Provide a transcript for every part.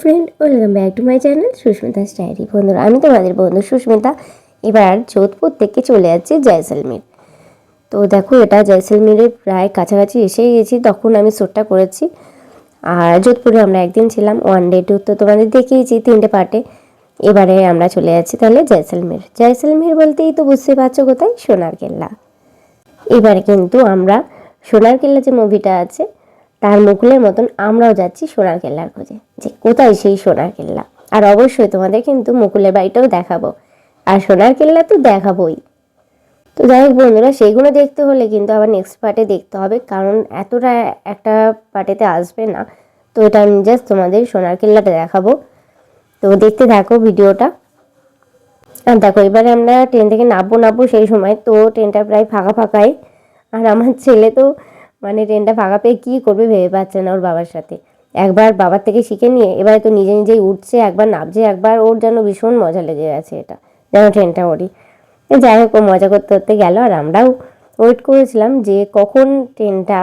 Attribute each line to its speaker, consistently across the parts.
Speaker 1: Friend, welcome back to my channel Susmita's diary. বন্ধুরা, আমি তোমাদের বন্ধু সুস্মিতা। এবার যোধপুর থেকে চলে যাচ্ছি জয়সলমের। তো দেখো, এটা জয়সলমেরের প্রায় কাছাকাছি এসেই গেছি। তখন আমি শ্যুটটা করেছি। আর যোধপুরে আমরা একদিন ছিলাম, 1 ডে ট্যুর তো তোমাদের দেখিয়েছি 3টে পার্টে। এবারে আমরা চলে যাচ্ছি তাহলে জয়সলমের। জয়সলমের বলতেই তো বুঝতে পারছো কোথায়, সোনার কেল্লা। এবারে কিন্তু আমরা সোনার কেল্লা যে মুভিটা আছে তার মুকুলের মতন আমরাও যাচ্ছি সোনার কেল্লার খোঁজে, যে কোথায় সেই সোনার কেল্লা। আর অবশ্যই তোমাদের কিন্তু মুকুলের বাড়িটাও দেখাবো, আর সোনার কেল্লা তো দেখাবোই। তো যাই হোক বন্ধুরা, সেইগুলো দেখতে হলে কিন্তু আবার নেক্সট পার্টে দেখতে হবে, কারণ এতটা একটা পার্টেতে আসবে না। তো এটা আমি জাস্ট তোমাদের সোনার কেল্লাটা দেখাবো। তো দেখতে থাকো ভিডিওটা। আর দেখো, এবারে আমরা ট্রেন থেকে নামবো সেই সময় তো ট্রেনটা প্রায় ফাঁকাই। আর আমার ছেলে তো মানে ট্রেনটা ফাঁকা পেয়ে কী করবে ভেবে পাচ্ছে না ওর বাবার সাথে। একবার বাবার থেকে শিখে নিয়ে এবারে তো নিজে নিজেই উঠছে, একবার নামছে, একবার ওর যেন ভীষণ মজা লেগে গেছে এটা, যেন ট্রেনটা ওরই। যাই হোক, ও মজা করতে করতে গেল, আর আমরাও ওয়েট করেছিলাম যে কখন ট্রেনটা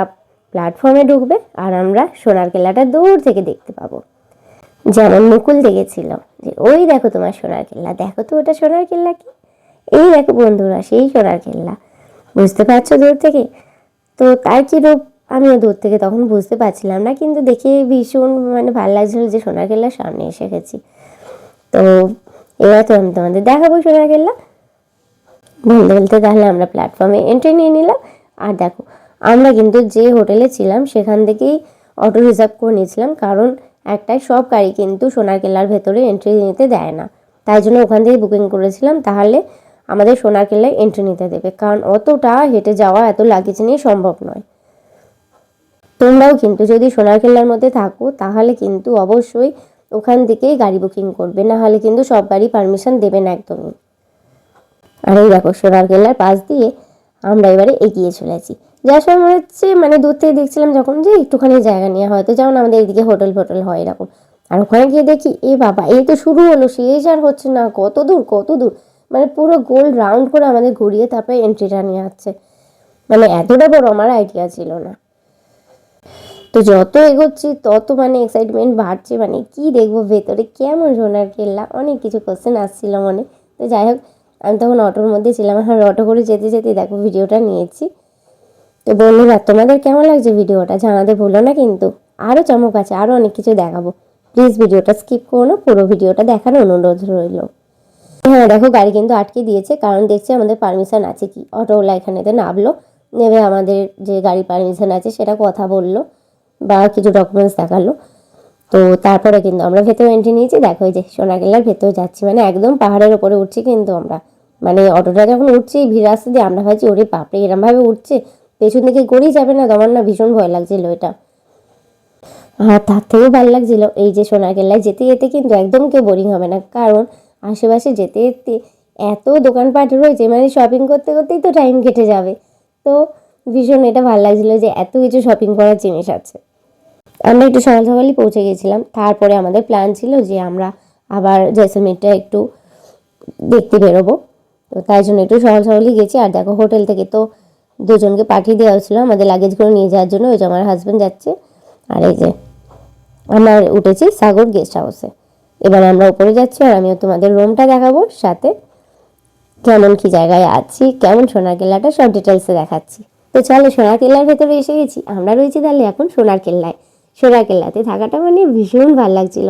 Speaker 1: প্ল্যাটফর্মে ঢুকবে আর আমরা সোনার কেল্লাটা দূর থেকে দেখতে পাবো। যেমন মুকুল দেখেছিল যে ওই দেখো তোমার সোনার কেল্লা, দেখো তো ওটা সোনার কেল্লা কি। এই দেখো বন্ধুরা, সেই সোনার কেল্লা, বুঝতে পারছো দূর থেকে। তো তার কি রূপ আমিও দূর থেকে তখন বুঝতে পারছিলাম না, কিন্তু দেখে ভীষণ মানে ভালো লাগছিল যে সোনার কেল্লার সামনে এসে গেছি। তো এবার তো আমি তোমাদের দেখাবো সোনার কেল্লা। বলতে বলতে তাহলে আমরা প্ল্যাটফর্মে এন্ট্রি নিয়ে নিলাম। আর দেখো, আমরা কিন্তু যে হোটেলে ছিলাম সেখান থেকেই অটো রিজার্ভ করে নিয়েছিলাম, কারণ একটাই সব গাড়ি কিন্তু সোনার কেল্লার ভেতরে এন্ট্রি নিতে দেয় না। তাই জন্য ওখান থেকে বুকিং করেছিলাম, তাহলে আমাদের সোনার কেল্লায় এন্ট্রি নিতে দেবে, কারণ অতটা হেঁটে যাওয়া এত লাগেজ নিয়ে সম্ভব নয়। তোমরাও কিন্তু যদি সোনার কেল্লার মধ্যে থাকো তাহলে কিন্তু অবশ্যই ওখান থেকেই গাড়ি বুকিং করবে, না হলে কিন্তু সব গাড়ি পারমিশন দেবে না একদমই। আর এই দেখো, সোনার কেল্লার পাশ দিয়ে আমরা এবারে এগিয়ে চলেছি। যার সময় মনে হচ্ছে মানে দূর থেকে দেখছিলাম যখন, যে একটুখানি জায়গা নিয়ে হয়তো যেমন আমাদের এদিকে হোটেল ফোটেল হয় এরকম। আর ওখানে গিয়ে দেখি এ বাবা, এই তো শুরু হলো, শেষ আর হচ্ছে না, কত দূর মানে পুরো গোল রাউন্ড করে আমাদের ঘুরিয়ে তারপরে এন্ট্রিটা নিয়ে আসছে। মানে এতটা বড় আমার আইডিয়া ছিল না। তো যত এগোচ্ছি তত মানে এক্সাইটমেন্ট বাড়ছে, মানে কি দেখবো ভেতরে, কেমন সোনার কেল্লা, অনেক কিছু কোশ্চেন আসছিল মনে। তো যাই হোক, আমি তখন অটোর মধ্যে ছিলাম, আর অটো করে যেতে যেতে দেখো ভিডিওটা নিয়েছি। তো বন্ধুরা, তোমাদের কেমন লাগছে ভিডিওটা জানাতে ভুলো না কিন্তু। আরও চমক আছে, আরও অনেক কিছু দেখাবো। প্লিজ ভিডিওটা স্কিপ করো না, পুরো ভিডিওটা দেখার অনুরোধ রইল। হ্যাঁ দেখো, গাড়ি কিন্তু আটকে দিয়েছে, কারণ দেখছি আমাদের পারমিশন আছে কি। অটোওয়ালা এখানেতে নামলো, নেমে আমাদের যে গাড়ি পারমিশন আছে সেটা কথা বললো বা কিছু ডকুমেন্টস দেখালো। তো তারপরে কিন্তু আমরা ভেতরে এন্ট্রি নিয়েছি। দেখো, এই যে সোনার কেল্লার ভেতরে যাচ্ছি, মানে একদম পাহাড়ের ওপরে উঠছি কিন্তু আমরা। মানে অটোটা যখন উঠছি ভিড় রাস্তা দিয়ে, আমরা ভাবছি ওরে বাপরে, এরমভাবে উঠছে, পেছন দিকে গড়িয়ে যাবে না, আমার না ভীষণ ভয় লাগছিল এটা। আর তার থেকেও ভালো লাগছিল এই যে সোনার কেল্লায় যেতে যেতে কিন্তু একদম কেউ বোরিং হবে না, কারণ আশেপাশে যেতে যেতে এত দোকানপাট রয়েছে, মানে শপিং করতে করতেই তো টাইম কেটে যাবে। তো ভীষণ এটা ভালো লাগছিল যে এত কিছু শপিং করার জিনিস আছে। আমরা একটু সকাল সকালই পৌঁছে গেছিলাম। তারপরে আমাদের প্ল্যান ছিল যে আমরা আবার জয়সলমেরটা একটু দেখতে বেরোবো। তো তাই জন্য একটু সকাল সকালই গেছি। আর দেখো, হোটেল থেকে তো দুজনকে পাঠিয়ে দেওয়া হয়েছিল আমাদের লাগেজগুলো নিয়ে যাওয়ার জন্য। ওই যে আমার হাজব্যান্ড যাচ্ছে, আর এই যে আমরা উঠেছি সাগর গেস্ট হাউসে। এবার আমরা উপরে যাচ্ছি, আর আমিও তোমাদের রুমটা দেখাবো, সাথে কেমন কি জায়গায় আছি, কেমন সোনার কেল্লাটা সব ডিটেলসে দেখাচ্ছি। তো চলো, সোনার কেল্লার ভেতরে এসে গেছি। আমরা রয়েছি তাহলে এখন সোনার কেল্লায়। সোনার কেল্লাতে থাকাটা মানে ভীষণ ভালো লাগছিল,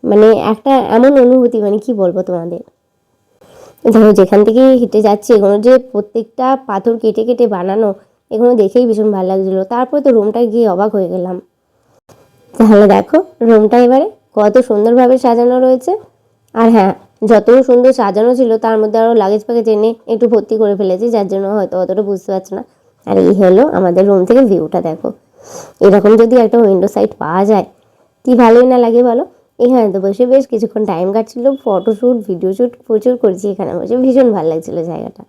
Speaker 1: মানে একটা এমন অনুভূতি, মানে কি বলবো তোমাদের। দেখো, যেখান থেকে হেঁটে যাচ্ছি এগুলো যে প্রত্যেকটা পাথর কেটে কেটে বানানো, এগুলো দেখেই ভীষণ ভালো লাগছিলো। তারপরে তো রুমটা গিয়ে অবাক হয়ে গেলাম। তাহলে দেখো রুমটা এবারে কত সুন্দরভাবে সাজানো রয়েছে। আর হ্যাঁ, যত সুন্দর সাজানো ছিল তার মধ্যে আরও লাগেজ প্যাকেজ এনে একটু ভর্তি করে ফেলেছি, যার জন্য হয়তো অতটা বুঝতে পারছো না। আর এই হলো আমাদের রুম থেকে ভিউটা। দেখো, এরকম যদি একটা উইন্ডো সাইড পাওয়া যায় কি ভালোই না লাগে বলো। এখানে তো বসে বেশ কিছুক্ষণ টাইম কাটছিল, ফটোশ্যুট ভিডিও শ্যুট প্রচুর করেছি এখানে বসে, ভীষণ ভালো লাগছিলো জায়গাটা।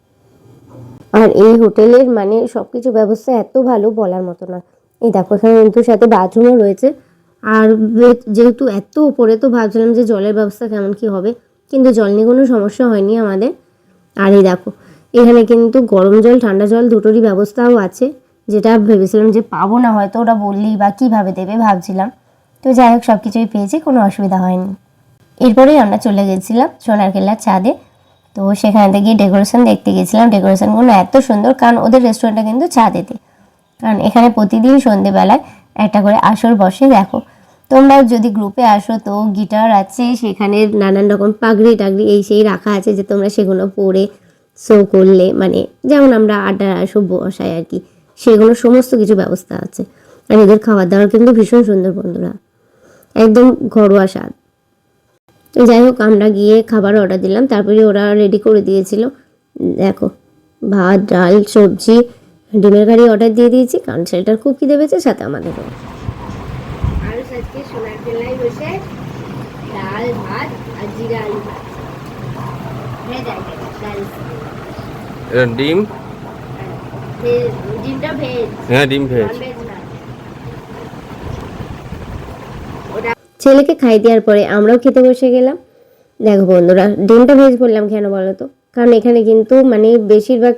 Speaker 1: আর এই হোটেলের মানে সব কিছু ব্যবস্থা এত ভালো বলার মতো না। এই দেখো, এখানে কিন্তু সাথে বাথরুমও রয়েছে। আর যেহেতু এত উপরে, তো ভাবছিলাম যে জলের ব্যবস্থা কেমন কি হবে, কিন্তু জল নিয়ে কোনো সমস্যা হয়নি আমাদের। আর এই দেখো, এখানে কিন্তু গরম জল ঠান্ডা জল দুটোরই ব্যবস্থাও আছে, যেটা ভেবেছিলাম যে পাবো না, হয়তো ওরা বললেই বা কীভাবে দেবে ভাবছিলাম। তো যাই হোক সব কিছুই পেয়েছি, কোনো অসুবিধা হয়নি। এরপরেই আমরা চলে গেছিলাম সোনার কেল্লার ছাদে। তো সেখানে থেকে ডেকোরেশন দেখতে গেছিলাম। ডেকোরেশনগুলো এত সুন্দর, কারণ ওদের রেস্টুরেন্টটা কিন্তু ছাদেতে, কারণ এখানে প্রতিদিন সন্ধেবেলায় একটা করে আসর বসে। দেখো তোমরা যদি গ্রুপে আসো তো গিটার আছে, সেখানে নানান রকম পাগড়ি টাগড়ি এই সেই রাখা আছে, যে তোমরা সেগুলো পরে শো করলে, মানে যেমন আমরা আড্ডা আসো বসাই আর কি, সেগুলো সমস্ত কিছু ব্যবস্থা আছে। আর এদের খাবার দাবার কিন্তু ভীষণ সুন্দর বন্ধুরা, একদম ঘরোয়া স্বাদ। তো যাই হোক আমরা গিয়ে খাবার অর্ডার দিলাম, তারপরে ওরা রেডি করে দিয়েছিল। দেখো ভাত, ডাল, সবজি, ডিমের কারি অর্ডার দিয়ে দিয়েছি, কারণ ছেলেটার খুব খিদে পেয়েছে, সাথে আমাদেরও। আরও আজকে সোনার কেল্লায় বসে ডাল ভাত আর জিরা আলু ভাত,
Speaker 2: ডিম,
Speaker 1: ডিমটা ভেজ,
Speaker 2: হ্যাঁ ডিম ভেজ।
Speaker 1: ছেলেকে খাই দেওয়ার পরে আমরাও খেতে বসে গেলাম। দেখো বন্ধুরা, ডিমটা ভেজ বললাম কেন বলো তো, কারণ এখানে কিন্তু মানে বেশিরভাগ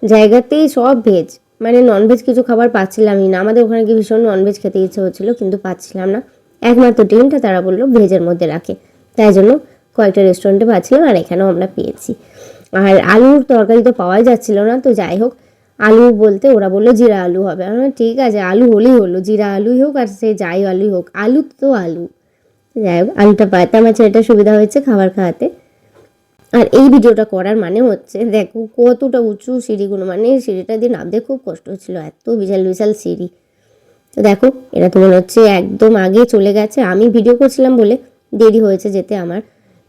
Speaker 1: জায়গাতেই সব ভেজ, মানে ননভেজ কিছু খাবার পাচ্ছিলামই না। আমাদের ওখানে কি ভীষণ ননভেজ খেতে ইচ্ছে হচ্ছিলো, কিন্তু পাচ্ছিলাম না। একমাত্র ডিমটা তারা বললো ভেজের মধ্যে রাখে, তাই জন্য কয়েকটা রেস্টুরেন্টে পাচ্ছিলাম, আর এখানেও আমরা পেয়েছি। আর আলুর তরকারি তো পাওয়াই যাচ্ছিল না, তো যাই হোক আলু বলতে ওরা বললো জিরা আলু হবে। আমরা ঠিক আছে, আলু হলেই হলো, জিরা আলুই হোক আর সে যাই আলুই হোক, আলু তো আলু। যাই হোক আলুটা পাতে আমার ছেলেটা সুবিধা হয়েছে খাবার খাওয়াতে। আর এই ভিডিওটা করার মানে হচ্ছে দেখো কতটা উঁচু সিঁড়িগুলো, মানে সিঁড়িটা দিয়ে নামতে খুব কষ্ট হচ্ছিলো, এত বিশাল বিশাল সিঁড়ি। তো দেখো এরা তো মনে হচ্ছে একদম আগে চলে গেছে, আমি ভিডিও করছিলাম বলে দেরি হয়েছে যেতে আমার।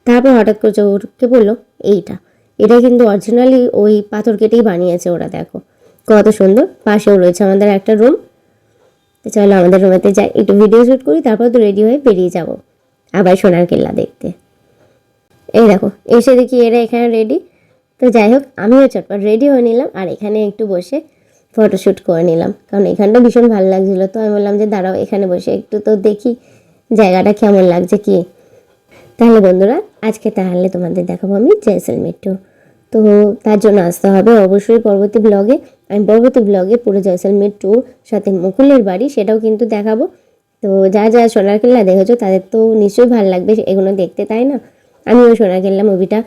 Speaker 1: তারপর হঠাৎ করে চোখে পড়লো এটা কিন্তু অরিজিনালি ওই পাথর কেটেই বানিয়েছে ওরা। দেখো কত সুন্দর, পাশেও রয়েছে আমাদের একটা রুম। তো চলো আমাদের রুমেতে যাই, একটু ভিডিও শ্যুট করি, তারপর তো রেডি হয়ে বেরিয়ে যাব আবার সোনার কেল্লা দেখতে। এই দেখো এসে দেখি এরা এখানে রেডি। তো যাই হোক আমিও চটপট রেডি হয়ে নিলাম, আর এখানে একটু বসে ফটোশ্যুট করে নিলাম, কারণ এখানটা ভীষণ ভালো লাগছিলো। তো আমি বললাম যে দাঁড়াও এখানে বসে একটু তো দেখি জায়গাটা কেমন লাগছে কি। তাহলে বন্ধুরা আজকে তাহলে তোমাদের দেখাবো আমি জয়সলমের ট্যুর। তো তার জন্য আসতে হবে অবশ্যই পরবর্তী ব্লগে। আমি পরবর্তী ব্লগে পুরো জয়সলমের ট্যুর সাথে মুকুলের বাড়ি সেটাও কিন্তু দেখাবো। তো যা যা সোনার কেল্লা দেখেছো তাদের তো নিশ্চয়ই ভালো লাগবে এগুলো দেখতে, তাই না? আমিও সোনার কেল্লা মুভিটা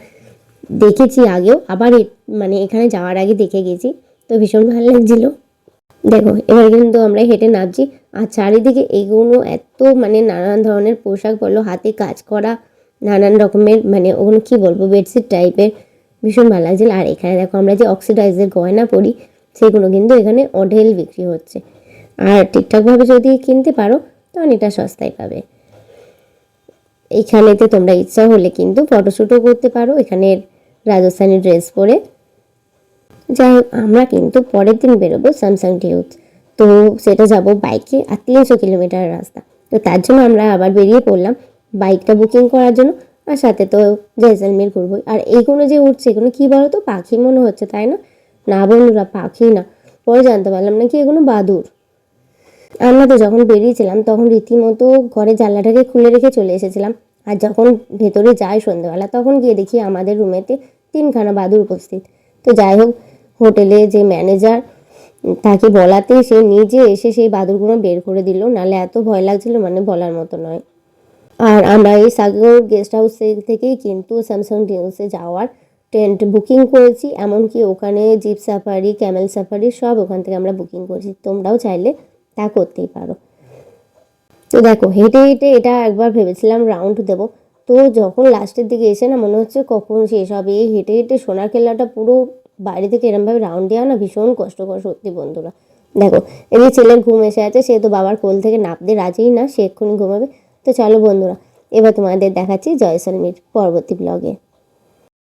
Speaker 1: দেখেছি আগেও, আবার মানে এখানে যাওয়ার আগে দেখে গেছি, তো ভীষণ ভালো লাগছিল। দেখো এবার কিন্তু আমরা হেঁটে নামছি, আর চারিদিকে এগুলো এত মানে নানান ধরনের পোশাক বলো, হাতে কাজ করা নানান রকমের, মানে ওগুলো কী বলবো বেডশিট টাইপের, ভীষণ ভালো লাগছিল। আর এখানে দেখো আমরা যে অক্সিডাইজের গয়না পরি সেগুলো কিন্তু এখানে অঢেল বিক্রি হচ্ছে, আর ঠিকঠাকভাবে যদি কিনতে পারো তো অনেকটা সস্তায় পাবে। এখানেতে তোমরা ইচ্ছা হলে কিন্তু ফটোশ্যুটও করতে পারো এখানে রাজস্থানি ড্রেস পরে। যাই হোক আমরা কিন্তু পরের দিন বেরোবো স্যামসাং টিউবস, তো সেটা যাব বাইকে, আর 300 কিলোমিটার রাস্তা। তো তার জন্য আমরা আবার বেরিয়ে পড়লাম বাইকটা বুকিং করার জন্য, আর সাথে তো জয়সলমের ঘুরবোই। আর এইগুলো যে উঠছে এগুলো কী বলো তো, পাখি মনে হচ্ছে তাই না? না বন্ধুরা পাখি না, পরে জানতে পারলাম নাকি এগুলো বাদুড়। আমরা তো যখন বেরিয়েছিলাম তখন রীতিমতো ঘরে জানলাটাকে খুলে রেখে চলে এসেছিলাম, আর যখন ভেতরে যাই সন্ধ্যেবেলা তখন গিয়ে দেখি আমাদের রুমেতে 3খানা বাদুড় উপস্থিত। তো যাই হোক হোটেলে যে ম্যানেজার তাকে বলাতে সে নিজে এসে সেই বাদুড়গুলো বের করে দিল, নাহলে এত ভয় লাগছিল মানে বলার মতো নয়। আর আমরা এই সাগর গেস্ট হাউস থেকেই কিন্তু স্যামসাং ডিউসে যাওয়ার টেন্ট বুকিং করেছি, এমনকি ওখানে জিপ সাফারি, ক্যামেল সাফারি সব ওখান থেকে আমরা বুকিং করেছি, তোমরাও চাইলে তা করতেই পারো। তো দেখো হেঁটে হেঁটে এটা একবার ভেবেছিলাম রাউন্ড দেবো, তো যখন লাস্টের দিকে এসে না মনে হচ্ছে কখন শেষ হবে। এই হেঁটে হেঁটে সোনার কেল্লাটা পুরো বাইরে থেকে এরমভাবে রাউন্ড দেওয়া না ভীষণ কষ্টকর সত্যি বন্ধুরা। দেখো এদিকে ছেলের ঘুম এসে আছে, সে তো বাবার কোল থেকে নামতে রাজিই না, সে এক্ষুনি ঘুমাবে। তো চলো বন্ধুরা এবার তোমাদের দেখাচ্ছি জয়সলমের পরবর্তী ব্লগে।